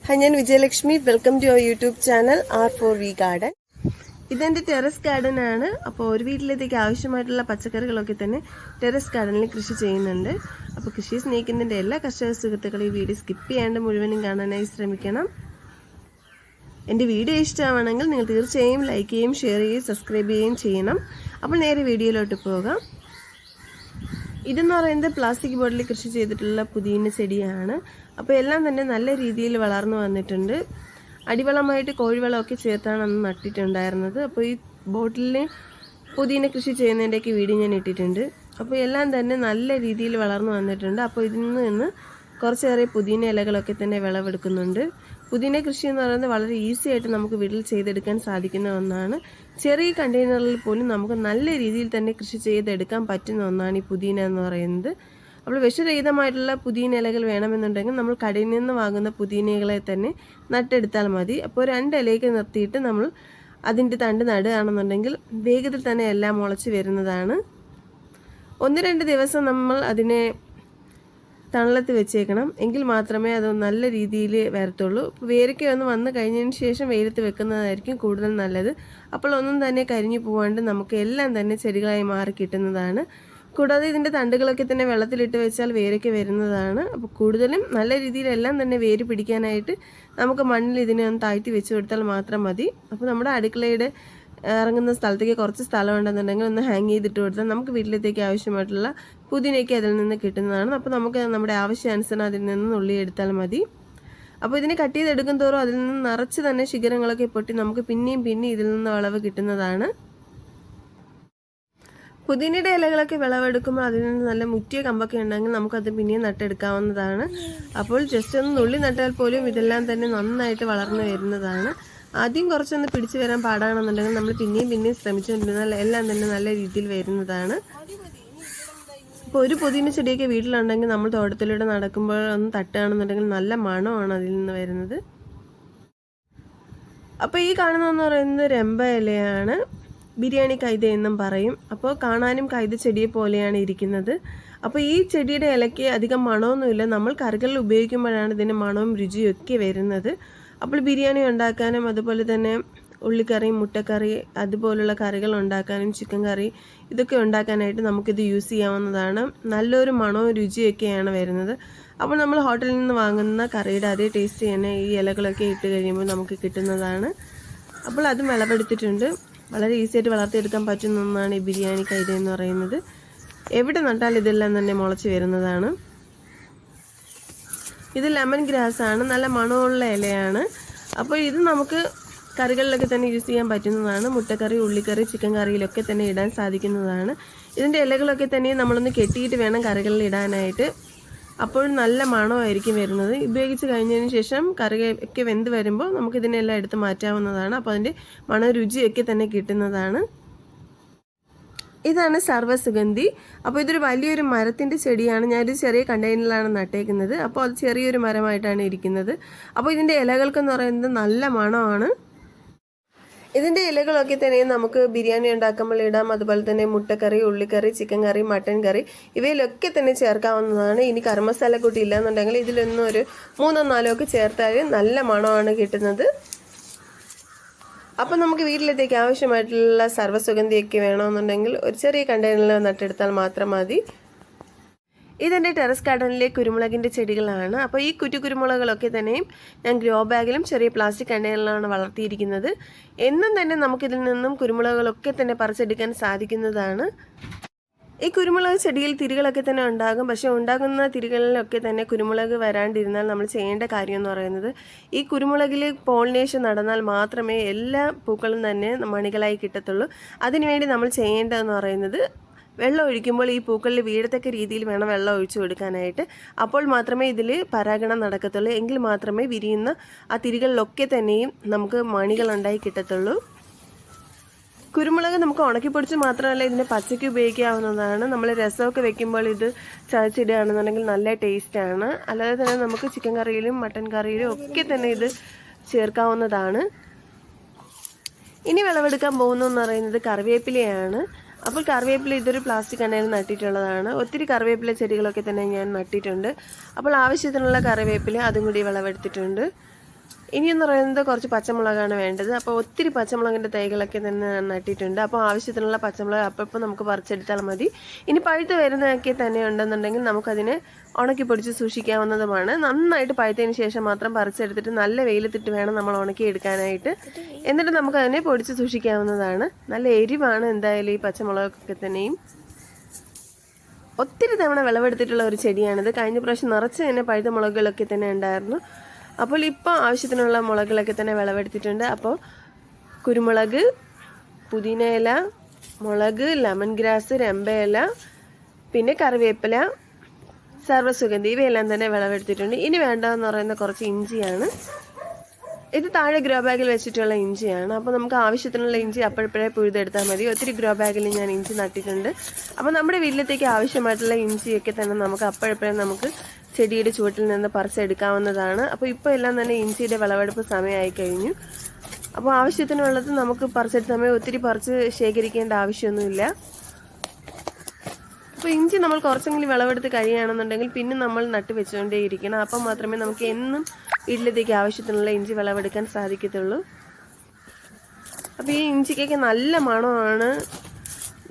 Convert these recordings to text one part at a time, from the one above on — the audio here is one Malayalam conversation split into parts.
Hi, ഞാൻ Vijayalakshmi. Welcome to your YouTube channel R4V garden. ഇതെൻ്റെ ടെറസ് ഗാർഡൻ ആണ്. അപ്പോൾ ഒരു വീട്ടിലേക്ക് ആവശ്യമായിട്ടുള്ള പച്ചക്കറികളൊക്കെ തന്നെ ടെറസ് ഗാർഡനിൽ കൃഷി ചെയ്യുന്നുണ്ട്. അപ്പോൾ കൃഷി സ്നേഹിക്കുന്നതിൻ്റെ എല്ലാ കർഷക സുഹൃത്തുക്കളും ഈ വീഡിയോ സ്കിപ്പ് ചെയ്യാണ്ട് മുഴുവനും കാണാനായി ശ്രമിക്കണം. എൻ്റെ വീഡിയോ ഇഷ്ടമാണെങ്കിൽ നിങ്ങൾ തീർച്ചയായും ലൈക്ക് ചെയ്യുകയും ഷെയർ ചെയ്യുകയും സബ്സ്ക്രൈബ് ചെയ്യുകയും ചെയ്യണം. അപ്പോൾ നേരെ വീഡിയോയിലോട്ട് പോകാം. ഇതെന്ന് പറയുന്നത് പ്ലാസ്റ്റിക് ബോട്ടിൽ കൃഷി ചെയ്തിട്ടുള്ള പുതിന ചെടിയാണ്. അപ്പോൾ എല്ലാം തന്നെ നല്ല രീതിയിൽ വളർന്നു വന്നിട്ടുണ്ട്. അടിവളമായിട്ട് കോഴിവളമൊക്കെ ചേർത്താണ് അന്ന് നട്ടിട്ടുണ്ടായിരുന്നത്. അപ്പോൾ ഈ ബോട്ടിലിന് പുതിന കൃഷി ചെയ്യുന്നതിൻ്റെയൊക്കെ വീഡിയോ ഞാൻ ഇട്ടിട്ടുണ്ട്. അപ്പോൾ എല്ലാം തന്നെ നല്ല രീതിയിൽ വളർന്നു വന്നിട്ടുണ്ട്. അപ്പോൾ ഇതിൽ നിന്ന് കുറച്ചേറെ പുതിന ഇലകളൊക്കെ തന്നെ വിളവെടുക്കുന്നുണ്ട്. പുതിന കൃഷി എന്ന് പറയുന്നത് വളരെ ഈസി ആയിട്ട് നമുക്ക് വീട്ടിൽ ചെയ്തെടുക്കാൻ സാധിക്കുന്ന ഒന്നാണ്. ചെറിയ കണ്ടെയ്നറിൽ പോലും നമുക്ക് നല്ല രീതിയിൽ തന്നെ കൃഷി ചെയ്തെടുക്കാൻ പറ്റുന്ന ഒന്നാണ് ഈ പുതിന എന്ന് പറയുന്നത്. അപ്പോൾ വിഷരഹിതമായിട്ടുള്ള പുതിന ഇലകൾ വേണമെന്നുണ്ടെങ്കിൽ നമ്മൾ കടയിൽ നിന്ന് വാങ്ങുന്ന പുതിനകളെ തന്നെ നട്ടെടുത്താൽ മതി. അപ്പോൾ 2 ഇലയ്ക്ക് നിർത്തിയിട്ട് നമ്മൾ അതിൻ്റെ തണ്ട് നടുകയാണെന്നുണ്ടെങ്കിൽ വേഗത്തിൽ തന്നെ എല്ലാം മുളച്ച് വരുന്നതാണ്. 1-2 ദിവസം നമ്മൾ അതിനെ തണലത്ത് വെച്ചേക്കണം, എങ്കിൽ മാത്രമേ അത് നല്ല രീതിയിൽ വരത്തുള്ളൂ. വേരൊക്കെ ഒന്ന് വന്നു കഴിഞ്ഞതിന് ശേഷം വെയിലത്ത് വെക്കുന്നതായിരിക്കും കൂടുതൽ നല്ലത്. അപ്പോൾ ഒന്നും തന്നെ കരിഞ്ഞു പോകാണ്ട് നമുക്ക് എല്ലാം തന്നെ ചെടികളായി മാറി കിട്ടുന്നതാണ്. കൂടാതെ ഇതിൻ്റെ തണ്ടുകളൊക്കെ തന്നെ വെള്ളത്തിലിട്ട് വെച്ചാൽ വേരൊക്കെ വരുന്നതാണ്. അപ്പോൾ കൂടുതലും നല്ല രീതിയിൽ എല്ലാം തന്നെ വേര് പിടിക്കാനായിട്ട് നമുക്ക് മണ്ണിൽ ഇതിനെ ഒന്ന് താഴ്ത്തി വെച്ച് കൊടുത്താൽ മാത്രം മതി. അപ്പോൾ നമ്മുടെ അടുക്കളയുടെ ഇറങ്ങുന്ന സ്ഥലത്തേക്ക് കുറച്ച് സ്ഥലം ഉണ്ടെന്നുണ്ടെങ്കിൽ ഒന്ന് ഹാങ് ചെയ്തിട്ട് കൊടുത്താൽ നമുക്ക് വീട്ടിലത്തേക്ക് ആവശ്യമായിട്ടുള്ള പുതിനയൊക്കെ അതിൽ നിന്ന് കിട്ടുന്നതാണ്. അപ്പോൾ നമുക്ക് നമ്മുടെ ആവശ്യാനുസരണം അതിൽ നിന്ന് നുള്ളിയെടുത്താൽ മതി. അപ്പോൾ ഇതിനെ കട്ട് ചെയ്തെടുക്കും തോറും അതിൽ നിന്ന് നിറച്ച് തന്നെ ശിഖരങ്ങളൊക്കെ പൊട്ടി നമുക്ക് പിന്നെയും ഇതിൽ നിന്ന് വിളവ് കിട്ടുന്നതാണ്. പുതിനയുടെ ഇലകളൊക്കെ വിളവെടുക്കുമ്പോൾ അതിൽ നിന്ന് നല്ല മുറ്റിയ കമ്പൊക്കെ ഉണ്ടെങ്കിൽ നമുക്കത് പിന്നെയും നട്ടെടുക്കാവുന്നതാണ്. അപ്പോൾ ജസ്റ്റ് ഒന്ന് നുള്ളി നട്ടാൽ പോലും ഇതെല്ലാം തന്നെ നന്നായിട്ട് വളർന്നു വരുന്നതാണ്. ആദ്യം കുറച്ചൊന്ന് പിടിച്ചു വരാൻ പാടാണെന്നുണ്ടെങ്കിൽ നമ്മൾ പിന്നെയും ശ്രമിച്ചുകൊണ്ടിരുന്നാൽ എല്ലാം തന്നെ നല്ല രീതിയിൽ വരുന്നതാണ്. ഇപ്പോൾ ഒരു പുതിന ചെടിയൊക്കെ വീട്ടിലുണ്ടെങ്കിൽ നമ്മൾ തോട്ടത്തിലൂടെ നടക്കുമ്പോൾ ഒന്ന് തട്ടുകയാണെന്നുണ്ടെങ്കിൽ നല്ല മണമാണ് അതിൽ നിന്ന് വരുന്നത്. അപ്പോൾ ഈ കാണുന്നതെന്ന് പറയുന്നത് രമ്പ ഇലയാണ്. ബിരിയാണി കൈത എന്നും പറയും. അപ്പോൾ കാണാനും കൈത ചെടിയെ പോലെയാണ് ഇരിക്കുന്നത്. അപ്പോൾ ഈ ചെടിയുടെ ഇലയ്ക്ക് അധികം മണമൊന്നുമില്ല. നമ്മൾ കറികളിൽ ഉപയോഗിക്കുമ്പോഴാണ് ഇതിൻ്റെ മണവും രുചിയും ഒക്കെ വരുന്നത്. അപ്പോൾ ബിരിയാണി ഉണ്ടാക്കാനും അതുപോലെ തന്നെ ഉള്ളിക്കറി, മുട്ടക്കറി അതുപോലുള്ള കറികൾ ഉണ്ടാക്കാനും ചിക്കൻ കറി ഇതൊക്കെ ഉണ്ടാക്കാനായിട്ട് നമുക്കിത് യൂസ് ചെയ്യാവുന്നതാണ്. നല്ലൊരു മണവും രുചിയൊക്കെയാണ് വരുന്നത്. അപ്പോൾ നമ്മൾ ഹോട്ടലിൽ നിന്ന് വാങ്ങുന്ന കറിയുടെ അതേ ടേസ്റ്റ് തന്നെ ഈ ഇലകളൊക്കെ ഇട്ട് കഴിയുമ്പോൾ നമുക്ക് കിട്ടുന്നതാണ്. അപ്പോൾ അതും വിളവെടുത്തിട്ടുണ്ട്. വളരെ ഈസി ആയിട്ട് വളർത്തിയെടുക്കാൻ പറ്റുന്ന ഒന്നാണ് ഈ ബിരിയാണി കൈത എന്ന് പറയുന്നത്. എവിടെ നട്ടാൽ ഇതെല്ലാം തന്നെ മുളച്ച് വരുന്നതാണ്. ഇത് ലെമൺ ഗ്രാസ് ആണ്. നല്ല മണമുള്ള ഇലയാണ്. അപ്പോൾ ഇത് നമുക്ക് കറികളിലൊക്കെ തന്നെ യൂസ് ചെയ്യാൻ പറ്റുന്നതാണ്. മുട്ടക്കറി, ഉള്ളിക്കറി, ചിക്കൻ കറിയിലൊക്കെ തന്നെ ഇടാൻ സാധിക്കുന്നതാണ്. ഇതിൻ്റെ ഇലകളൊക്കെ തന്നെ നമ്മളൊന്ന് കെട്ടിയിട്ട് വേണം കറികളിൽ ഇടാനായിട്ട്. അപ്പോൾ നല്ല മണമായിരിക്കും വരുന്നത്. ഉപയോഗിച്ച് കഴിഞ്ഞതിന് ശേഷം കറിയൊക്കെ വെന്ത് വരുമ്പോൾ നമുക്കിതിനെല്ലാം എടുത്ത് മാറ്റാവുന്നതാണ്. അപ്പോൾ അതിൻ്റെ മണരുചിയൊക്കെ തന്നെ കിട്ടുന്നതാണ്. ഇതാണ് സർവ്വസുഗന്ധി. അപ്പോൾ ഇതൊരു വലിയൊരു മരത്തിൻ്റെ ചെടിയാണ്. ഞാനൊരു ചെറിയ കണ്ടെയ്നറിലാണ് നട്ടേക്കുന്നത്. അപ്പോൾ അത് ചെറിയൊരു മരമായിട്ടാണ് ഇരിക്കുന്നത്. അപ്പോൾ ഇതിൻ്റെ ഇലകൾക്കെന്ന് പറയുന്നത് നല്ല മണമാണ്. ഇതിൻ്റെ ഇലകളൊക്കെ തന്നെ നമുക്ക് ബിരിയാണി ഉണ്ടാക്കുമ്പോൾ ഇടാം. അതുപോലെ തന്നെ മുട്ടക്കറി, ഉള്ളിക്കറി, ചിക്കൻ കറി, മട്ടൻ കറി ഇവയിലൊക്കെ തന്നെ ചേർക്കാവുന്നതാണ്. ഇനി കറി മസാല കൂട്ടി ഇല്ലാന്നുണ്ടെങ്കിൽ ഇതിലൊന്നും ഒരു 3-4 ഒക്കെ ചേർത്താൽ നല്ല മണമാണ് കിട്ടുന്നത്. അപ്പോൾ നമുക്ക് വീട്ടിലത്തേക്ക് ആവശ്യമായിട്ടുള്ള സർവ്വസുഗന്ധിയൊക്കെ വേണമെന്നുണ്ടെങ്കിൽ ഒരു ചെറിയ കണ്ടെയ്നറിൽ നട്ടെടുത്താൽ മാത്രം മതി. ഇതെൻ്റെ ടെറസ് ഗാർഡനിലെ കുരുമുളകിൻ്റെ ചെടികളാണ്. അപ്പോൾ ഈ കുരുമുളകളൊക്കെ തന്നെയും ഞാൻ ഗ്രോ ബാഗിലും ചെറിയ പ്ലാസ്റ്റിക് കണ്ടെയ്നറിലാണ് വളർത്തിയിരിക്കുന്നത്. എന്നും തന്നെ നമുക്കിതിൽ നിന്നും കുരുമുളകളൊക്കെ തന്നെ പറിച്ചെടുക്കാൻ സാധിക്കുന്നതാണ്. ഈ കുരുമുളക് ചെടിയിൽ തിരികളൊക്കെ തന്നെ ഉണ്ടാകും. പക്ഷേ ഉണ്ടാകുന്ന തിരികളിലൊക്കെ തന്നെ കുരുമുളക് വരാണ്ടിരുന്നാൽ നമ്മൾ ചെയ്യേണ്ട കാര്യം എന്ന് പറയുന്നത് ഈ കുരുമുളകിൽ പോളിനേഷൻ നടന്നാൽ മാത്രമേ എല്ലാ പൂക്കളും തന്നെ മണികളായി കിട്ടത്തുള്ളൂ. അതിനുവേണ്ടി നമ്മൾ ചെയ്യേണ്ടതെന്ന് പറയുന്നത് വെള്ളം ഒഴിക്കുമ്പോൾ ഈ പൂക്കളിൽ വീഴത്തക്ക രീതിയിൽ വേണം വെള്ളം ഒഴിച്ചു കൊടുക്കാനായിട്ട്. അപ്പോൾ മാത്രമേ ഇതിൽ പരാഗണം നടക്കത്തുള്ളൂ. എങ്കിൽ മാത്രമേ വിരിയുന്ന ആ തിരികളിലൊക്കെ തന്നെയും നമുക്ക് മണികളുണ്ടായി കിട്ടത്തുള്ളൂ. കുരുമുളക് നമുക്ക് ഉണക്കിപ്പൊടിച്ച് മാത്രമല്ല ഇതിനെ പച്ചയ്ക്ക് ഉപയോഗിക്കാവുന്നതാണ്. നമ്മൾ രസമൊക്കെ വെക്കുമ്പോൾ ഇത് ചതച്ചിടുകയാണെന്നുണ്ടെങ്കിൽ നല്ല ടേസ്റ്റാണ്. അല്ലാതെ തന്നെ നമുക്ക് ചിക്കൻ കറിയിലും മട്ടൻ കറിയിലും ഒക്കെ തന്നെ ഇത് ചേർക്കാവുന്നതാണ്. ഇനി വിളവെടുക്കാൻ പോകുന്നതെന്ന് പറയുന്നത് കറിവേപ്പിലയാണ്. അപ്പോൾ കറിവേപ്പില ഇതൊരു പ്ലാസ്റ്റിക് കണ്ടെയ്നറിൽ നട്ടിട്ടുള്ളതാണ്. ഒത്തിരി കറിവേപ്പില ചെടികളൊക്കെ തന്നെ ഞാൻ നട്ടിട്ടുണ്ട്. അപ്പോൾ ആവശ്യത്തിനുള്ള കറിവേപ്പില അതും കൂടി വിളവെടുത്തിട്ടുണ്ട്. ഇനിയെന്ന് പറയുന്നത് കുറച്ച് പച്ചമുളകാണ് വേണ്ടത്. അപ്പോൾ ഒത്തിരി പച്ചമുളകിൻ്റെ തൈകളൊക്കെ തന്നെ നട്ടിട്ടുണ്ട്. അപ്പോൾ ആവശ്യത്തിനുള്ള പച്ചമുളക് അപ്പോൾ നമുക്ക് പറിച്ചെടുത്താൽ മതി. ഇനി പഴുത്ത് വരുന്നതൊക്കെ തന്നെ ഉണ്ടെന്നുണ്ടെങ്കിൽ നമുക്കതിനെ ഉണക്കി പൊടിച്ച് സൂക്ഷിക്കാവുന്നതുമാണ്. നന്നായിട്ട് പഴുത്തതിന് ശേഷം മാത്രം പറിച്ചെടുത്തിട്ട് നല്ല വെയിലത്തിട്ട് വേണം നമ്മൾ ഉണക്കി എടുക്കാനായിട്ട്. എന്നിട്ട് നമുക്കതിനെ പൊടിച്ച് സൂക്ഷിക്കാവുന്നതാണ്. നല്ല എരിവാണ് എന്തായാലും ഈ പച്ചമുളകൊക്കെ തന്നെയും. ഒത്തിരി തവണ വിളവെടുത്തിട്ടുള്ള ഒരു ചെടിയാണിത്. കഴിഞ്ഞ പ്രാവശ്യം നിറച്ച് തന്നെ പഴുത്ത മുളകുകളൊക്കെ തന്നെ ഉണ്ടായിരുന്നു. അപ്പോൾ ഇപ്പോൾ ആവശ്യത്തിനുള്ള മുളകുകളൊക്കെ തന്നെ വിളവെടുത്തിട്ടുണ്ട്. അപ്പോൾ കുരുമുളക്, പുതിന ഇല, മുളക്, ലെമൺ ഗ്രാസ്, രമ്പയില, പിന്നെ കറിവേപ്പില, സർവ്വസുഗന്ധി ഇവയെല്ലാം തന്നെ വിളവെടുത്തിട്ടുണ്ട്. ഇനി വേണ്ടതെന്ന് പറയുന്നത് കുറച്ച് ഇഞ്ചിയാണ്. ഇത് താഴെ ഗ്രോ ബാഗിൽ വെച്ചിട്ടുള്ള ഇഞ്ചിയാണ്. അപ്പോൾ നമുക്ക് ആവശ്യത്തിനുള്ള ഇഞ്ചി അപ്പോഴപ്പോഴേ പുഴുതെടുത്താൽ മതി. ഒത്തിരി ഗ്രോ ബാഗിൽ ഞാൻ ഇഞ്ചി നട്ടിട്ടുണ്ട്. അപ്പോൾ നമ്മുടെ വീട്ടിലത്തേക്ക് ആവശ്യമായിട്ടുള്ള ഇഞ്ചിയൊക്കെ തന്നെ നമുക്ക് അപ്പോഴപ്പോഴേ നമുക്ക് ചെടിയുടെ ചുവട്ടിൽ നിന്ന് പറിച്ചെടുക്കാവുന്നതാണ്. അപ്പോൾ ഇപ്പോൾ എല്ലാം തന്നെ ഇഞ്ചിയുടെ വിളവെടുപ്പ് സമയമായി കഴിഞ്ഞു. അപ്പോൾ ആവശ്യത്തിനുള്ളത് നമുക്ക് പറിച്ചെടുത്ത സമയം ഒത്തിരി പറിച്ച് ശേഖരിക്കേണ്ട ആവശ്യമൊന്നുമില്ല. അപ്പോൾ ഇഞ്ചി നമ്മൾ കുറച്ചെങ്കിലും വിളവെടുത്ത് കഴിയുകയാണെന്നുണ്ടെങ്കിൽ പിന്നെ നമ്മൾ നട്ട് വെച്ചുകൊണ്ടേയിരിക്കണം. അപ്പം മാത്രമേ നമുക്ക് എന്നും വീട്ടിലത്തേക്ക് ആവശ്യത്തിനുള്ള ഇഞ്ചി വിളവെടുക്കാൻ സാധിക്കത്തുള്ളൂ. അപ്പോൾ ഈ ഇഞ്ചിക്കൊക്കെ നല്ല മണമാണ്.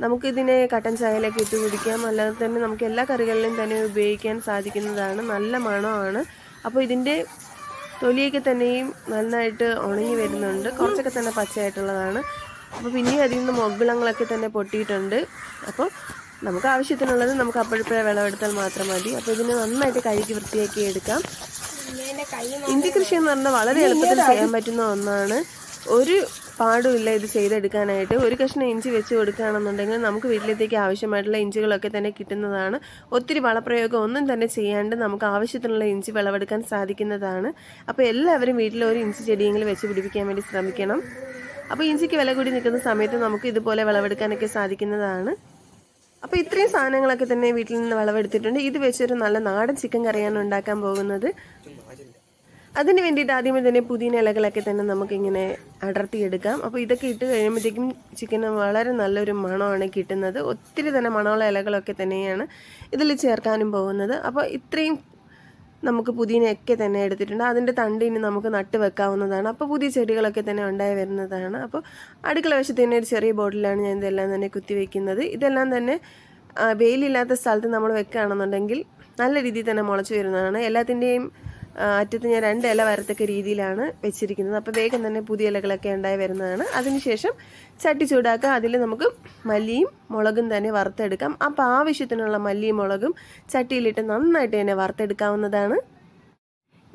നമുക്കിതിനെ കട്ടൻ ചായയിലൊക്കെ ഇട്ട് കുടിക്കാം. അല്ലാതെ തന്നെ നമുക്ക് എല്ലാ കറികളിലും തന്നെ ഉപയോഗിക്കാൻ സാധിക്കുന്നതാണ്. നല്ല മണമാണ്. അപ്പോൾ ഇതിൻ്റെ തൊലിയൊക്കെ തന്നെയും നന്നായിട്ട് ഉണങ്ങി വരുന്നുണ്ട്. കുറച്ചൊക്കെ തന്നെ പച്ചയായിട്ടുള്ളതാണ്. അപ്പോൾ പിന്നെയും അതിൽ നിന്ന് മൊഗ്ഗളങ്ങളൊക്കെ തന്നെ പൊട്ടിയിട്ടുണ്ട്. അപ്പോൾ നമുക്ക് ആവശ്യത്തിനുള്ളത് നമുക്ക് അപ്പോഴപ്പോഴേ വിളവെടുത്താൽ മാത്രം മതി. അപ്പോൾ ഇതിനെ നന്നായിട്ട് കഴുകി വൃത്തിയാക്കി എടുക്കാം. ഇഞ്ചി കൃഷി എന്ന് പറഞ്ഞാൽ വളരെ എളുപ്പത്തിൽ ചെയ്യാൻ പറ്റുന്ന ഒന്നാണ്. ഒരു പാടുമില്ല ഇത് ചെയ്തെടുക്കാനായിട്ട്. ഒരു കഷ്ണം ഇഞ്ചി വെച്ച് കൊടുക്കുകയാണെന്നുണ്ടെങ്കിൽ നമുക്ക് വീട്ടിലത്തേക്ക് ആവശ്യമായിട്ടുള്ള ഇഞ്ചികളൊക്കെ തന്നെ കിട്ടുന്നതാണ്. ഒത്തിരി വളപ്രയോഗം ഒന്നും തന്നെ ചെയ്യാണ്ട് നമുക്ക് ആവശ്യത്തിനുള്ള ഇഞ്ചി വിളവെടുക്കാൻ സാധിക്കുന്നതാണ്. അപ്പോൾ എല്ലാവരും വീട്ടിൽ ഒരു ഇഞ്ചി ചെടിയെങ്കിലും വെച്ച് പിടിപ്പിക്കാൻ വേണ്ടി ശ്രമിക്കണം. അപ്പോൾ ഇഞ്ചിക്ക് വില കൂടി നിൽക്കുന്ന സമയത്ത് നമുക്ക് ഇതുപോലെ വിളവെടുക്കാനൊക്കെ സാധിക്കുന്നതാണ്. അപ്പോൾ ഇത്രയും സാധനങ്ങളൊക്കെ തന്നെ വീട്ടിൽ നിന്ന് വിളവെടുത്തിട്ടുണ്ട്. ഇത് വെച്ചൊരു നല്ല നാടൻ ചിക്കൻ കറിയാണ് ഉണ്ടാക്കാൻ പോകുന്നത്. അതിന് വേണ്ടിയിട്ട് ആദ്യമേ തന്നെ പുതിന ഇലകളൊക്കെ തന്നെ നമുക്കിങ്ങനെ അടർത്തിയെടുക്കാം. അപ്പോൾ ഇതൊക്കെ ഇട്ട് കഴിയുമ്പോഴത്തേക്കും ചിക്കന് വളരെ നല്ലൊരു മണമാണ് കിട്ടുന്നത്. ഒത്തിരി തന്നെ മണമുള്ള ഇലകളൊക്കെ തന്നെയാണ് ഇതിൽ ചേർക്കാനും പോകുന്നത്. അപ്പോൾ ഇത്രയും നമുക്ക് പുതിനയൊക്കെ തന്നെ എടുത്തിട്ടുണ്ട്. അതിൻ്റെ തണ്ട് ഇനി നമുക്ക് നട്ട് വെക്കാവുന്നതാണ്. അപ്പോൾ പുതിയ ചെടികളൊക്കെ തന്നെ ഉണ്ടായി വരുന്നതാണ്. അപ്പോൾ അടുക്കള വശത്ത് തന്നെ ഒരു ചെറിയ ബോട്ടിലാണ് ഞാൻ ഇതെല്ലാം തന്നെ കുത്തിവെക്കുന്നത്. ഇതെല്ലാം തന്നെ വെയിലില്ലാത്ത സ്ഥലത്ത് നമ്മൾ വെക്കുകയാണെന്നുണ്ടെങ്കിൽ നല്ല രീതിയിൽ തന്നെ മുളച്ച് വരുന്നതാണ്. എല്ലാത്തിൻ്റെയും അറ്റത്ത് ഞാൻ 2 ഇല വരത്തക്ക രീതിയിലാണ് വെച്ചിരിക്കുന്നത്. അപ്പോൾ വേഗം തന്നെ പുതിയ ഇലകളൊക്കെ ഉണ്ടായി വരുന്നതാണ്. അതിനുശേഷം ചട്ടി ചൂടാക്കുക. അതിൽ നമുക്ക് മല്ലിയും മുളകും തന്നെ വറുത്തെടുക്കാം. അപ്പോൾ ആവശ്യത്തിനുള്ള മല്ലിയും മുളകും ചട്ടിയിലിട്ട് നന്നായിട്ട് തന്നെ വറുത്തെടുക്കാവുന്നതാണ്.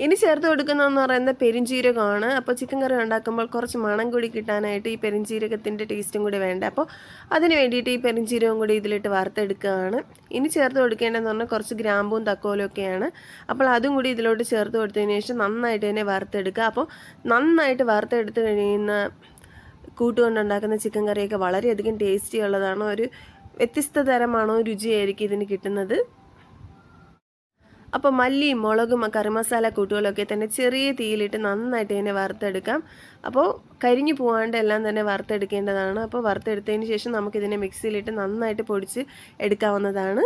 ഇനി ചേർത്ത് കൊടുക്കുന്നതെന്ന് പറയുന്നത് പെരിഞ്ചീരകമാണ്. അപ്പോൾ ചിക്കൻ കറി ഉണ്ടാക്കുമ്പോൾ കുറച്ച് മണം കൂടി കിട്ടാനായിട്ട് ഈ പെരിഞ്ചീരകത്തിൻ്റെ ടേസ്റ്റും കൂടി വേണ്ട. അപ്പോൾ അതിന് വേണ്ടിയിട്ട് ഈ പെരിഞ്ചീരകം കൂടി ഇതിലിട്ട് വറുത്തെടുക്കുകയാണ്. ഇനി ചേർത്ത് കൊടുക്കേണ്ടതെന്ന് പറഞ്ഞാൽ കുറച്ച് ഗ്രാമ്പൂവും തക്കോലും ഒക്കെയാണ്. അപ്പോൾ അതും കൂടി ഇതിലോട്ട് ചേർത്ത് കൊടുത്തതിന് ശേഷം നന്നായിട്ട് തന്നെ വറുത്തെടുക്കുക. അപ്പോൾ നന്നായിട്ട് വറുത്തെടുത്ത് കഴിയുന്ന കൂട്ടുകൊണ്ടുണ്ടാക്കുന്ന ചിക്കൻ കറിയൊക്കെ വളരെയധികം ടേസ്റ്റി ഉള്ളതാണ്. ഒരു വ്യത്യസ്ത തരമാണോ രുചിയായിരിക്കും ഇതിന് കിട്ടുന്നത്. അപ്പോൾ മല്ലിയും മുളകും കറി മസാല കൂട്ടുകളൊക്കെ തന്നെ ചെറിയ തീയിലിട്ട് നന്നായിട്ട് തന്നെ വറുത്തെടുക്കാം. അപ്പോൾ കരിഞ്ഞു പോകാണ്ട് എല്ലാം തന്നെ വറുത്തെടുക്കേണ്ടതാണ്. അപ്പോൾ വറുത്തെടുത്തതിന് ശേഷം നമുക്കിതിനെ മിക്സിയിലിട്ട് നന്നായിട്ട് പൊടിച്ച് എടുക്കാവുന്നതാണ്.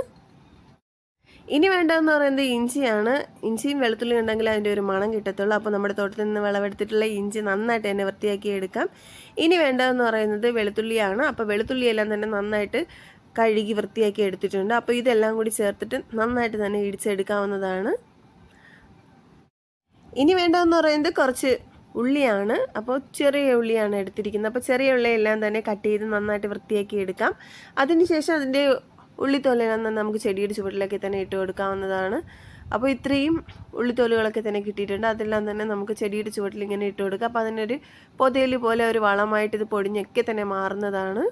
ഇനി വേണ്ടതെന്ന് പറയുന്നത് ഇഞ്ചിയാണ്. ഇഞ്ചിയും വെളുത്തുള്ളി ഉണ്ടെങ്കിൽ അതിൻ്റെ ഒരു മണം കിട്ടത്തുള്ളൂ. അപ്പോൾ നമ്മുടെ തോട്ടത്തിൽ നിന്ന് വിളവെടുത്തിട്ടുള്ള ഇഞ്ചി നന്നായിട്ട് തന്നെ വൃത്തിയാക്കി എടുക്കാം. ഇനി വേണ്ടതെന്ന് പറയുന്നത് വെളുത്തുള്ളിയാണ്. അപ്പോൾ വെളുത്തുള്ളിയെല്ലാം തന്നെ നന്നായിട്ട് കഴുകി വൃത്തിയാക്കി എടുത്തിട്ടുണ്ട്. അപ്പോൾ ഇതെല്ലാം കൂടി ചേർത്തിട്ട് നന്നായിട്ട് തന്നെ ഇടിച്ചെടുക്കാവുന്നതാണ്. ഇനി വേണ്ടതെന്ന് പറയുന്നത് കുറച്ച് ഉള്ളിയാണ്. അപ്പോൾ ചെറിയ ഉള്ളിയാണ് എടുത്തിരിക്കുന്നത്. അപ്പോൾ ചെറിയ ഉള്ളിയെല്ലാം തന്നെ കട്ട് ചെയ്ത് നന്നായിട്ട് വൃത്തിയാക്കി എടുക്കാം. അതിനുശേഷം അതിൻ്റെ ഉള്ളിത്തോലെല്ലാം തന്നെ നമുക്ക് ചെടിയുടെ ചുവട്ടിലൊക്കെ തന്നെ ഇട്ട് കൊടുക്കാവുന്നതാണ്. അപ്പോൾ ഇത്രയും ഉള്ളിത്തോലുകളൊക്കെ തന്നെ കിട്ടിയിട്ടുണ്ട്. അതെല്ലാം തന്നെ നമുക്ക് ചെടിയുടെ ചുവട്ടിൽ ഇങ്ങനെ ഇട്ട് കൊടുക്കാം. അപ്പോൾ അതിനൊരു പൊതേലി പോലെ ഒരു വളമായിട്ട് ഇത് പൊടിഞ്ഞൊക്കെ തന്നെ മാറുന്നതാണ്.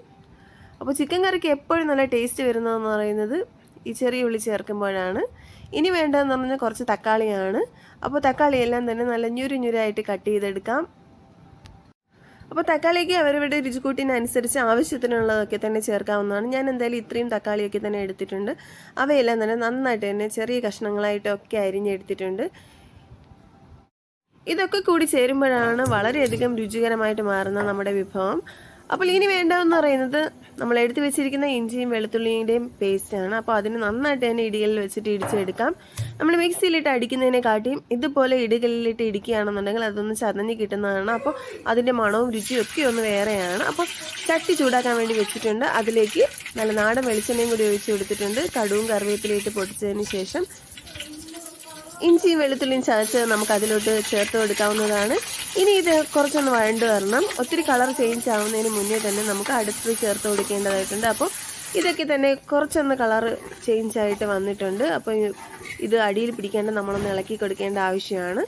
അപ്പോൾ ചിക്കൻ കറിക്ക് എപ്പോഴും നല്ല ടേസ്റ്റ് വരുന്നതെന്ന് പറയുന്നത് ഈ ചെറിയ ഉള്ളി ചേർക്കുമ്പോഴാണ്. ഇനി വേണ്ടതെന്ന് പറഞ്ഞാൽ കുറച്ച് തക്കാളിയാണ്. അപ്പോൾ തക്കാളിയെല്ലാം തന്നെ നല്ല ഞുരായിട്ട് കട്ട് ചെയ്തെടുക്കാം. അപ്പോൾ തക്കാളിക്ക് അവരവരുടെ രുചിക്കൂട്ടിനനുസരിച്ച് ആവശ്യത്തിനുള്ളതൊക്കെ തന്നെ ചേർക്കാവുന്നതാണ്. ഞാൻ എന്തായാലും ഇത്രയും തക്കാളിയൊക്കെ തന്നെ എടുത്തിട്ടുണ്ട്. അവയെല്ലാം തന്നെ നന്നായിട്ട് തന്നെ ചെറിയ കഷ്ണങ്ങളായിട്ടൊക്കെ അരിഞ്ഞെടുത്തിട്ടുണ്ട്. ഇതൊക്കെ കൂടി ചേരുമ്പോഴാണ് വളരെയധികം രുചികരമായിട്ട് മാറുന്ന നമ്മുടെ വിഭവം. അപ്പോൾ ഇനി വേണ്ടതെന്ന് പറയുന്നത് നമ്മൾ എടുത്തു വെച്ചിരിക്കുന്ന ഇഞ്ചിയും വെളുത്തുള്ളിയുടെയും പേസ്റ്റാണ്. അപ്പോൾ അതിന് നന്നായിട്ട് തന്നെ ഇടികളിൽ വെച്ചിട്ട് ഇടിച്ചെടുക്കാം. നമ്മൾ മിക്സിയിലിട്ട് അടിക്കുന്നതിനെക്കാട്ടിയും ഇതുപോലെ ഇടികളിലിട്ട് ഇടിക്കുകയാണെന്നുണ്ടെങ്കിൽ അതൊന്ന് ചതഞ്ഞ് കിട്ടുന്നതാണ്. അപ്പോൾ അതിൻ്റെ മണവും രുചിയും ഒക്കെ ഒന്ന് വേറെയാണ്. അപ്പോൾ ചട്ടി ചൂടാക്കാൻ വേണ്ടി വെച്ചിട്ടുണ്ട്. അതിലേക്ക് നല്ല നാടൻ വെളിച്ചെണ്ണയും കൂടി ഒഴിച്ച് കൊടുത്തിട്ടുണ്ട്. കടുവും കറിവേപ്പിലയിട്ട് പൊട്ടിച്ചതിന് ശേഷം ഇഞ്ചിയും വെളുത്തുള്ളിയും ചതച്ച് നമുക്ക് അതിലോട്ട് ചേർത്ത് കൊടുക്കാവുന്നതാണ്. ഇനി ഇത് കുറച്ചൊന്ന് വഴണ്ട് വരണം. ഒത്തിരി കളർ ചേഞ്ച് ആവുന്നതിന് മുന്നേ തന്നെ നമുക്ക് അടുത്ത് ചേർത്ത് കൊടുക്കേണ്ടതായിട്ടുണ്ട്. അപ്പോൾ ഇതൊക്കെ തന്നെ കുറച്ചൊന്ന് കളർ ചേഞ്ച് ആയിട്ട് വന്നിട്ടുണ്ട്. അപ്പോൾ ഇത് അടിയിൽ പിടിക്കേണ്ട നമ്മളൊന്ന് ഇളക്കി കൊടുക്കേണ്ട ആവശ്യമാണ്.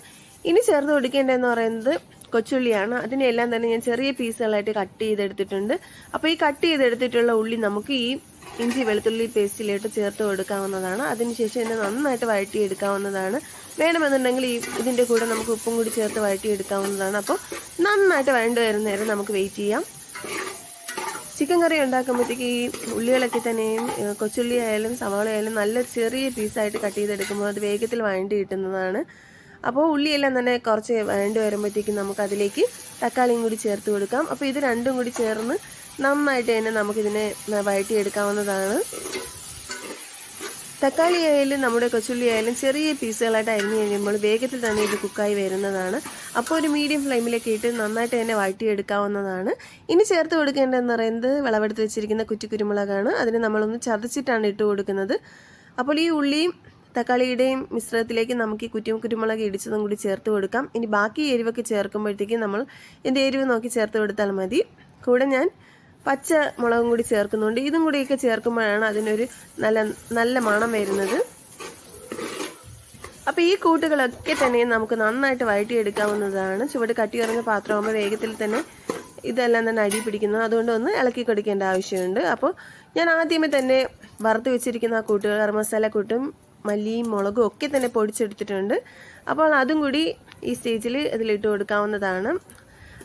ഇനി ചേർത്ത് കൊടുക്കേണ്ടതെന്ന് പറയുന്നത് കൊച്ചുള്ളിയാണ്. അതിനെല്ലാം തന്നെ ഞാൻ ചെറിയ പീസുകളായിട്ട് കട്ട് ചെയ്തെടുത്തിട്ടുണ്ട്. അപ്പോൾ ഈ കട്ട് ചെയ്തെടുത്തിട്ടുള്ള ഉള്ളി നമുക്ക് ഈ ഇഞ്ചി വെളുത്തുള്ളി പേസ്റ്റിലോട്ട് ചേർത്ത് കൊടുക്കാവുന്നതാണ്. അതിനുശേഷം ഇതിനെ നന്നായിട്ട് വഴറ്റിയെടുക്കാവുന്നതാണ്. വേണമെന്നുണ്ടെങ്കിൽ ഇതിൻ്റെ കൂടെ നമുക്ക് ഉപ്പും കൂടി ചേർത്ത് വഴറ്റിയെടുക്കാവുന്നതാണ്. അപ്പോൾ നന്നായിട്ട് വഴണ്ട് വരുന്ന നേരം നമുക്ക് വെയിറ്റ് ചെയ്യാം. ചിക്കൻ കറി ഉണ്ടാക്കുമ്പോഴത്തേക്ക് ഈ ഉള്ളികളൊക്കെ തന്നെയും കൊച്ചുള്ളി ആയാലും സവാള ആയാലും നല്ല ചെറിയ പീസായിട്ട് കട്ട് ചെയ്തെടുക്കുമ്പോൾ അത് വേഗത്തിൽ വഴണ്ടി കിട്ടുന്നതാണ്. അപ്പോൾ ഉള്ളിയെല്ലാം തന്നെ കുറച്ച് വഴണ്ട് വരുമ്പോഴത്തേക്കും നമുക്ക് അതിലേക്ക് തക്കാളിയും കൂടി ചേർത്ത് കൊടുക്കാം. അപ്പോൾ ഇത് രണ്ടും കൂടി ചേർന്ന് നന്നായിട്ട് തന്നെ നമുക്കിതിനെ വഴറ്റിയെടുക്കാവുന്നതാണ്. തക്കാളി ആയാലും നമ്മുടെ കൊച്ചുള്ളി ആയാലും ചെറിയ പീസുകളായിട്ട് അരിഞ്ഞു കഴിയുമ്പോൾ വേഗത്തിൽ തന്നെ ഇത് കുക്കായി വരുന്നതാണ്. അപ്പോൾ ഒരു മീഡിയം ഫ്ലെയിമിലേക്ക് ഇട്ട് നന്നായിട്ട് തന്നെ വഴറ്റിയെടുക്കാവുന്നതാണ്. ഇനി ചേർത്ത് കൊടുക്കേണ്ടതെന്ന് പറയുന്നത് വിളവെടുത്ത് വെച്ചിരിക്കുന്ന കുറ്റിക്കുരുമുളകാണ്. അതിന് നമ്മളൊന്ന് ചതച്ചിട്ടാണ് ഇട്ട് കൊടുക്കുന്നത്. അപ്പോൾ ഈ ഉള്ളിയും തക്കാളിയുടെയും മിശ്രിതത്തിലേക്ക് നമുക്ക് ഈ കുരുമുളക് ഇടിച്ചതും കൂടി ചേർത്ത് കൊടുക്കാം. ഇനി ബാക്കി എരിവൊക്കെ ചേർക്കുമ്പോഴത്തേക്കും നമ്മൾ ഇതിൻ്റെ എരിവ് നോക്കി ചേർത്ത് കൊടുത്താൽ മതി. കൂടെ ഞാൻ പച്ച മുളകും കൂടി ചേർക്കുന്നുണ്ട്. ഇതും കൂടിയൊക്കെ ചേർക്കുമ്പോഴാണ് അതിനൊരു നല്ല മണം വരുന്നത്. അപ്പോൾ ഈ കൂട്ടുകളൊക്കെ തന്നെ നമുക്ക് നന്നായിട്ട് വഴറ്റിയെടുക്കാവുന്നതാണ്. ചുവട് കട്ടിയിറങ്ങുന്ന പാത്രമാകുമ്പോൾ വേഗത്തിൽ തന്നെ ഇതെല്ലാം തന്നെ അടി പിടിക്കുന്നത്. അതുകൊണ്ട് ഒന്ന് ഇളക്കി കൊടുക്കേണ്ട ആവശ്യമുണ്ട്. അപ്പോൾ ഞാൻ ആദ്യമേ തന്നെ വറുത്ത് വെച്ചിരിക്കുന്ന ആ കൂട്ടുകൾ ഗരം മസാല കൂട്ടും മല്ലിയും മുളകും ഒക്കെ തന്നെ പൊടിച്ചെടുത്തിട്ടുണ്ട്. അപ്പോൾ അതും കൂടി ഈ സ്റ്റേജിൽ ഇതിലിട്ട് കൊടുക്കാവുന്നതാണ്.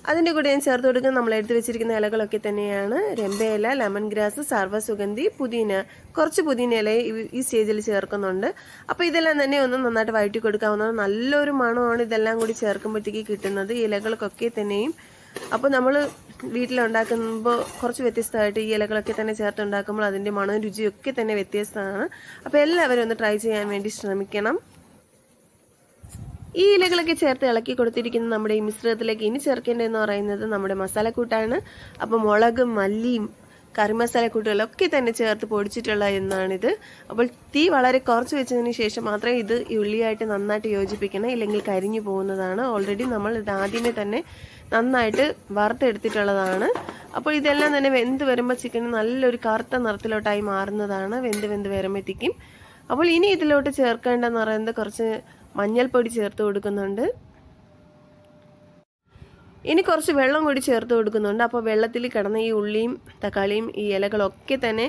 അതിൻ്റെ കൂടെ ഞാൻ ചേർത്ത് കൊടുക്കുന്നത് നമ്മൾ എടുത്ത് വെച്ചിരിക്കുന്ന ഇലകളൊക്കെ തന്നെയാണ്. രമ്പയില, ലെമൺ ഗ്രാസ്, സർവ്വസുഗന്ധി, പുതിന, കുറച്ച് പുതിന ഇല ഈ സ്റ്റേജിൽ ചേർക്കുന്നുണ്ട്. അപ്പോൾ ഇതെല്ലാം തന്നെ ഒന്ന് നന്നായിട്ട് വഴറ്റി കൊടുക്കാവുന്നത്. നല്ലൊരു മണമാണ് ഇതെല്ലാം കൂടി ചേർക്കുമ്പോഴത്തേക്ക് കിട്ടുന്നത് ഈ ഇലകൾക്കൊക്കെ തന്നെയും. അപ്പോൾ നമ്മൾ വീട്ടിലുണ്ടാക്കുമ്പോൾ കുറച്ച് വ്യത്യസ്തമായിട്ട് ഈ ഇലകളൊക്കെ തന്നെ ചേർത്തുണ്ടാക്കുമ്പോൾ അതിൻ്റെ മണവും രുചിയൊക്കെ തന്നെ വ്യത്യസ്തമാണ്. അപ്പോൾ എല്ലാവരും ഒന്ന് ട്രൈ ചെയ്യാൻ വേണ്ടി ശ്രമിക്കണം. ഈ ഇലകളൊക്കെ ചേർത്ത് ഇളക്കി കൊടുത്തിരിക്കുന്ന നമ്മുടെ ഈ മിശ്രിതത്തിലേക്ക് ഇനി ചേർക്കേണ്ടതെന്ന് പറയുന്നത് നമ്മുടെ മസാലക്കൂട്ടാണ്. അപ്പോൾ മുളകും മല്ലിയും കറിമസാലക്കൂട്ടുകളൊക്കെ തന്നെ ചേർത്ത് പൊടിച്ചിട്ടുള്ള എന്നാണിത്. അപ്പോൾ തീ വളരെ കുറച്ച് വെച്ചതിന് ശേഷം മാത്രമേ ഇത് ഈ ഉള്ളിയായിട്ട് നന്നായിട്ട് യോജിപ്പിക്കണം, ഇല്ലെങ്കിൽ കരിഞ്ഞു പോകുന്നതാണ്. ഓൾറെഡി നമ്മൾ ഇത് ആദ്യമേ തന്നെ നന്നായിട്ട് വറുത്തെടുത്തിട്ടുള്ളതാണ്. അപ്പോൾ ഇതെല്ലാം തന്നെ വെന്ത് വരുമ്പോൾ ചിക്കൻ നല്ലൊരു കറുത്ത നിറത്തിലോട്ടായി മാറുന്നതാണ് വെന്ത് വരുമ്പോഴത്തേക്കും. അപ്പോൾ ഇനി ഇതിലോട്ട് ചേർക്കേണ്ടതെന്ന് പറയുന്നത് കുറച്ച് മഞ്ഞൾപ്പൊടി ചേർത്ത് കൊടുക്കുന്നുണ്ട്. ഇനി കുറച്ച് വെള്ളം കൂടി ചേർത്ത് കൊടുക്കുന്നുണ്ട്. അപ്പോൾ വെള്ളത്തിൽ കിടന്ന ഈ ഉള്ളിയും തക്കാളിയും ഈ ഇലകളൊക്കെ തന്നെ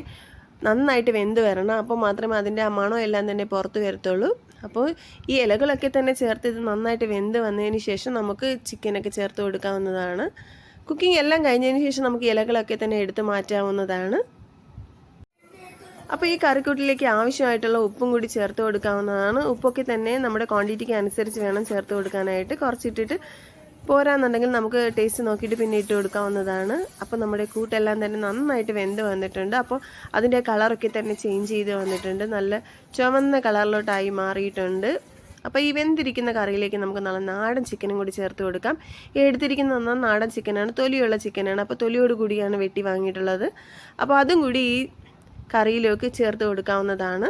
നന്നായിട്ട് വെന്ത് വരണം. അപ്പോൾ മാത്രമേ അതിൻ്റെ ആ മണം എല്ലാം തന്നെ പുറത്ത് വരത്തുള്ളൂ. അപ്പോൾ ഈ ഇലകളൊക്കെ തന്നെ ചേർത്ത് ഇത് നന്നായിട്ട് വെന്ത് വന്നതിന് ശേഷം നമുക്ക് ചിക്കനൊക്കെ ചേർത്ത് കൊടുക്കാവുന്നതാണ്. കുക്കിംഗ് എല്ലാം കഴിഞ്ഞതിന് ശേഷം നമുക്ക് ഇലകളൊക്കെ തന്നെ എടുത്ത് മാറ്റാവുന്നതാണ്. അപ്പോൾ ഈ കറിക്കൂട്ടിലേക്ക് ആവശ്യമായിട്ടുള്ള ഉപ്പും കൂടി ചേർത്ത് കൊടുക്കാവുന്നതാണ്. ഉപ്പൊക്കെ തന്നെ നമ്മുടെ ക്വാണ്ടിറ്റിക്ക് അനുസരിച്ച് വേണം ചേർത്ത് കൊടുക്കാനായിട്ട്. കുറച്ചിട്ടിട്ട് പോരാന്നുണ്ടെങ്കിൽ നമുക്ക് ടേസ്റ്റ് നോക്കിയിട്ട് പിന്നെ ഇട്ട് കൊടുക്കാവുന്നതാണ്. അപ്പോൾ നമ്മുടെ കൂട്ടെല്ലാം തന്നെ നന്നായിട്ട് വെന്ത് വന്നിട്ടുണ്ട്. അപ്പോൾ അതിൻ്റെ കളറൊക്കെ തന്നെ ചേഞ്ച് ചെയ്ത് വന്നിട്ടുണ്ട്. നല്ല ചുവന്ന കളറിലോട്ടായി മാറിയിട്ടുണ്ട്. അപ്പോൾ ഈ വെന്തിരിക്കുന്ന കറിയിലേക്ക് നമുക്ക് നല്ല നാടൻ ചിക്കനും കൂടി ചേർത്ത് കൊടുക്കാം. എടുത്തിരിക്കുന്ന നാടൻ ചിക്കനാണ്, തൊലിയുള്ള ചിക്കനാണ്. അപ്പോൾ തൊലിയോട് കൂടിയാണ് വെട്ടി വാങ്ങിയിട്ടുള്ളത്. അപ്പോൾ അതും കൂടി ഈ കറിയിലേക്ക് ചേർത്ത് കൊടുക്കാവുന്നതാണ്.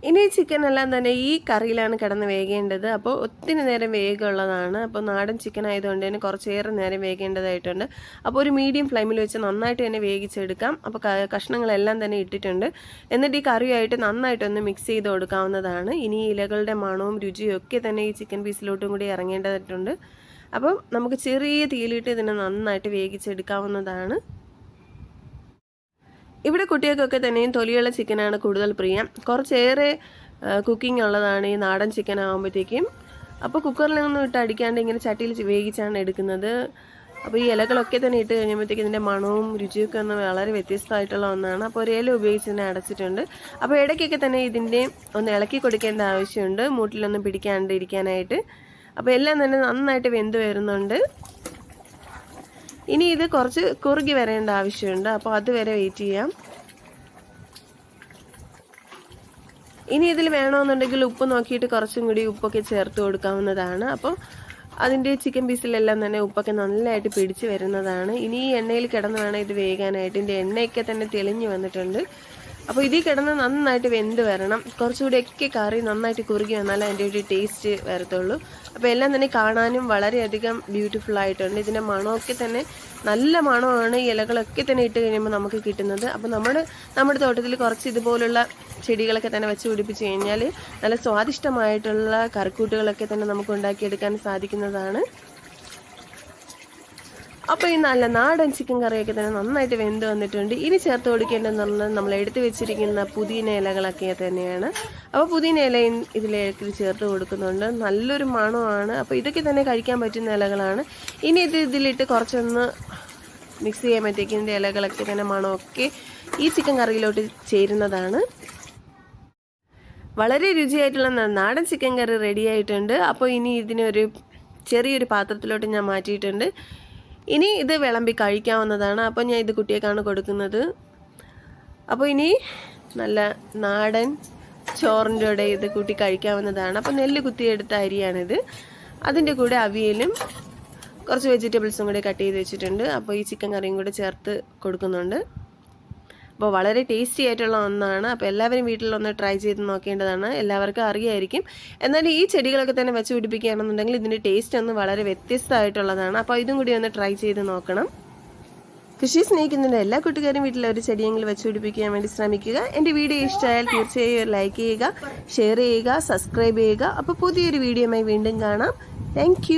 ഇനി ചിക്കൻ എല്ലാം തന്നെ ഈ കറിയിലാണ് കിടന്ന് വേകേണ്ടത്. അപ്പോൾ ഒത്തിരി നേരം വേഗമുള്ളതാണ്. അപ്പോൾ നാടൻ ചിക്കൻ ആയതുകൊണ്ട് തന്നെ കുറച്ചേറെ നേരം വേകേണ്ടതായിട്ടുണ്ട്. അപ്പോൾ ഒരു മീഡിയം ഫ്ലെയിമിൽ വെച്ച് നന്നായിട്ട് തന്നെ വേവിച്ചെടുക്കാം. അപ്പോൾ കഷ്ണങ്ങളെല്ലാം തന്നെ ഇട്ടിട്ടുണ്ട്. എന്നിട്ട് ഈ കറിയായിട്ട് നന്നായിട്ടൊന്ന് മിക്സ് ചെയ്ത് കൊടുക്കാവുന്നതാണ്. ഇനി ഇലകളുടെ മണവും രുചിയും ഒക്കെ തന്നെ ഈ ചിക്കൻ പീസിലോട്ടും കൂടി ഇറങ്ങേണ്ടതായിട്ടുണ്ട്. അപ്പം നമുക്ക് ചെറിയ തീയിലിട്ട് ഇതിനെ നന്നായിട്ട് വേവിച്ചെടുക്കാവുന്നതാണ്. ഇവിടെ കുട്ടികൾക്കൊക്കെ തന്നെയും തൊലിയുള്ള ചിക്കനാണ് കൂടുതൽ പ്രിയം. കുറച്ചേറെ കുക്കിംഗ് ഉള്ളതാണ് ഈ നാടൻ ചിക്കൻ ആകുമ്പോഴത്തേക്കും. അപ്പോൾ കുക്കറിലൊന്നും ഇട്ട് അടിക്കാണ്ട് ഇങ്ങനെ ചട്ടിയിൽ വേവിച്ചാണ് എടുക്കുന്നത്. അപ്പോൾ ഈ ഇലകളൊക്കെ തന്നെ ഇട്ട് കഴിയുമ്പോഴത്തേക്കും ഇതിൻ്റെ മണവും രുചിയൊക്കെ ഒന്ന് വളരെ വ്യത്യസ്തമായിട്ടുള്ള ഒന്നാണ്. അപ്പോൾ ഒരു ഇല ഉപയോഗിച്ച് തന്നെ അടച്ചിട്ടുണ്ട്. അപ്പോൾ ഇടയ്ക്കൊക്കെ തന്നെ ഇതിൻ്റെ ഒന്ന് ഇളക്കി കൊടുക്കേണ്ട ആവശ്യമുണ്ട്, മൂട്ടിലൊന്നും പിടിക്കാണ്ട് ഇരിക്കാനായിട്ട്. അപ്പോൾ എല്ലാം തന്നെ നന്നായിട്ട് വെന്ത് വരുന്നുണ്ട്. ഇനി ഇത് കുറച്ച് കുറുകി വരേണ്ട ആവശ്യമുണ്ട്. അപ്പോൾ അതുവരെ വെയിറ്റ് ചെയ്യാം. ഇനി ഇതിൽ വേണമെന്നുണ്ടെങ്കിൽ ഉപ്പ് നോക്കിയിട്ട് കുറച്ചും കൂടി ഉപ്പൊക്കെ ചേർത്ത് കൊടുക്കാവുന്നതാണ്. അപ്പോൾ അതിൻ്റെ ചിക്കൻ പീസിലെല്ലാം തന്നെ ഉപ്പൊക്കെ നല്ലതായിട്ട് പിടിച്ച് വരുന്നതാണ്. ഇനി ഈ എണ്ണയിൽ കിടന്ന് വേണം ഇത് വേകാനായിട്ട്. ഇതിൻ്റെ എണ്ണയൊക്കെ തന്നെ തെളിഞ്ഞ് വന്നിട്ടുണ്ട്. അപ്പോൾ ഇതിൽ കിടന്ന് നന്നായിട്ട് വെന്ത് വരണം. കുറച്ചുകൂടിയൊക്കെ കറി നന്നായിട്ട് കുറുകി വന്നാലേ അതിൻ്റെ ഒരു ടേസ്റ്റ് വരത്തുള്ളൂ. അപ്പോൾ എല്ലാം തന്നെ കാണാനും വളരെയധികം ബ്യൂട്ടിഫുൾ ആയിട്ടുണ്ട്. ഇതിൻ്റെ മണമൊക്കെ തന്നെ നല്ല മണമാണ് ഈ ഇലകളൊക്കെ തന്നെ ഇട്ട് കഴിയുമ്പോൾ നമുക്ക് കിട്ടുന്നത്. അപ്പോൾ നമ്മുടെ തോട്ടത്തിൽ കുറച്ച് ഇതുപോലുള്ള ചെടികളൊക്കെ തന്നെ വെച്ച് പിടിപ്പിച്ച് കഴിഞ്ഞാൽ നല്ല സ്വാദിഷ്ടമായിട്ടുള്ള കറിക്കൂട്ടുകളൊക്കെ തന്നെ നമുക്ക് ഉണ്ടാക്കിയെടുക്കാൻ സാധിക്കുന്നതാണ്. അപ്പോൾ ഈ നല്ല നാടൻ ചിക്കൻ കറിയൊക്കെ തന്നെ നന്നായിട്ട് വെന്ത് വന്നിട്ടുണ്ട്. ഇനി ചേർത്ത് കൊടുക്കേണ്ടതെന്ന് പറഞ്ഞാൽ നമ്മൾ എടുത്ത് വെച്ചിരിക്കുന്ന പുതിന ഇലകളൊക്കെ തന്നെയാണ്. അപ്പോൾ പുതിന ഇലയും ഇതിലേക്ക് ചേർത്ത് കൊടുക്കുന്നുണ്ട്. നല്ലൊരു മണമാണ്. അപ്പോൾ ഇതൊക്കെ തന്നെ കഴിക്കാൻ പറ്റുന്ന ഇലകളാണ്. ഇനി ഇതിലിട്ട് കുറച്ചൊന്ന് മിക്സ് ചെയ്യുമ്പോഴത്തേക്കും ഇതിൻ്റെ ഇലകളൊക്കെ തന്നെ മണമൊക്കെ ഈ ചിക്കൻ കറിയിലോട്ട് ചേരുന്നതാണ്. വളരെ രുചിയായിട്ടുള്ള നാടൻ ചിക്കൻ കറി റെഡി ആയിട്ടുണ്ട്. അപ്പോൾ ഇനി ഇതിനൊരു ചെറിയൊരു പാത്രത്തിലോട്ട് ഞാൻ മാറ്റിയിട്ടുണ്ട്. ഇനി ഇത് വിളമ്പി കഴിക്കാവുന്നതാണ്. അപ്പോൾ ഞാൻ ഇത് കുട്ടിയേക്കാണ് കൊടുക്കുന്നത്. അപ്പോൾ ഇനി നല്ല നാടൻ ചോറിൻ്റെ കൂടെ ഇത് കൂട്ടി കഴിക്കാവുന്നതാണ്. അപ്പോൾ നെല്ല് കുത്തിയെടുത്ത അരിയാണിത്. അതിൻ്റെ കൂടെ അവിയലും കുറച്ച് വെജിറ്റബിൾസും കൂടെ കട്ട് ചെയ്ത് വെച്ചിട്ടുണ്ട്. അപ്പോൾ ഈ ചിക്കൻ കറിയും കൂടെ ചേർത്ത് കൊടുക്കുന്നുണ്ട്. അപ്പോൾ വളരെ ടേസ്റ്റി ആയിട്ടുള്ള ഒന്നാണ്. അപ്പോൾ എല്ലാവരും വീട്ടിലൊന്ന് ട്രൈ ചെയ്ത് നോക്കേണ്ടതാണ്. എല്ലാവർക്കും അറിയായിരിക്കും. എന്നാൽ ഈ ചെടികളൊക്കെ തന്നെ വെച്ച് പിടിപ്പിക്കുകയാണെന്നുണ്ടെങ്കിൽ ഇതിൻ്റെ ടേസ്റ്റ് ഒന്ന് വളരെ വ്യത്യസ്തമായിട്ടുള്ളതാണ്. അപ്പോൾ ഇതും കൂടി ഒന്ന് ട്രൈ ചെയ്ത് നോക്കണം. കൃഷി സ്നേഹിക്കുന്നതിൻ്റെ എല്ലാ കൂട്ടുകാരും വീട്ടിൽ ഒരു ചെടിയെങ്കിലും വെച്ച് പിടിപ്പിക്കാൻ വേണ്ടി ശ്രമിക്കുക. എൻ്റെ വീഡിയോ ഇഷ്ടമായാൽ തീർച്ചയായും ലൈക്ക് ചെയ്യുക, ഷെയർ ചെയ്യുക, സബ്സ്ക്രൈബ് ചെയ്യുക. അപ്പോൾ പുതിയൊരു വീഡിയോയുമായി വീണ്ടും കാണാം. താങ്ക്